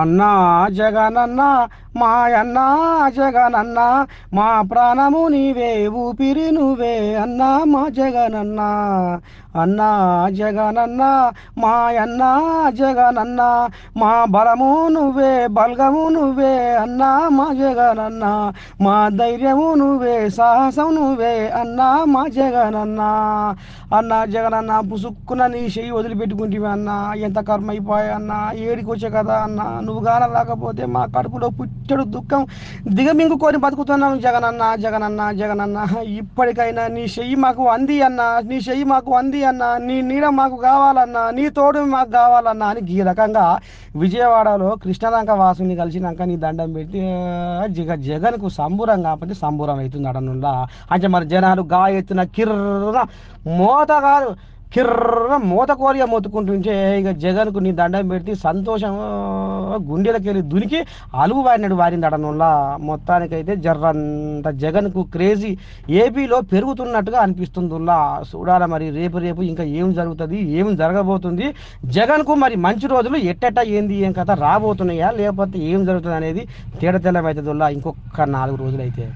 అన్నా జగనన్న మాయన్న జగనన్న మా ప్రాణము నీవే ఊపిరి నువ్వే అన్నా మా జగనన్న అన్నా జగనన్న మాయన్న జగనన్న మా బలము నువ్వే బల్గము నువ్వే అన్నా మా జగనన్న మా ధైర్యము నువ్వే సాహసం నువ్వే అన్నా మా జగనన్న అన్నా జగనన్న పుసుక్కున నీ చెయ్యి వదిలిపెట్టుకుంటే అన్నా ఎంత కర్మ అయిపోయా అన్నా ఏడికి వచ్చే కదా అన్నా నువ్వు కానలేకపోతే మా కడుపులో పుట్టడు దుఃఖం దిగమింగుకొని బతుకుతున్నాం జగనన్న జగనన్న జగనన్న ఇప్పటికైనా నీ చెయ్యి మాకు అంది అన్నా నీ చెయ్యి మాకు అంది అన్నా నీ నీడ మాకు కావాలన్నా నీ తోడు మాకు కావాలన్నా అని ఈ రకంగా విజయవాడలో కృష్ణలంక వాసుని కలిసినాక నీ దండం పెట్టి జగన్కు సంబూరం కాకపోతే సంబూరం అవుతుంది అడనుండా అంటే మరి జనాలు గా ఎత్తున కిర్ర మోతగారు కిర్ర మూత కోరిగా మొత్తుకుంటుంటే ఇక జగన్కు నీ దండం పెట్టి సంతోషం గుండెలకు వెళ్ళి దునికి అలుగు వాడినాడు వారింది అడనుల్లా మొత్తానికైతే జర్రంత జగన్కు క్రేజీ ఏపీలో పెరుగుతున్నట్టుగా అనిపిస్తుందిలా చూడాలి మరి రేపు రేపు ఇంకా ఏం జరుగుతుంది ఏం జరగబోతుంది జగన్కు మరి మంచి రోజులు ఎట్టెట్ట ఏంది ఏం కథ రాబోతున్నాయా లేకపోతే ఏం జరుగుతుంది అనేది తేడతెల్లమవుతుందిలా ఇంకొక 4 రోజులైతే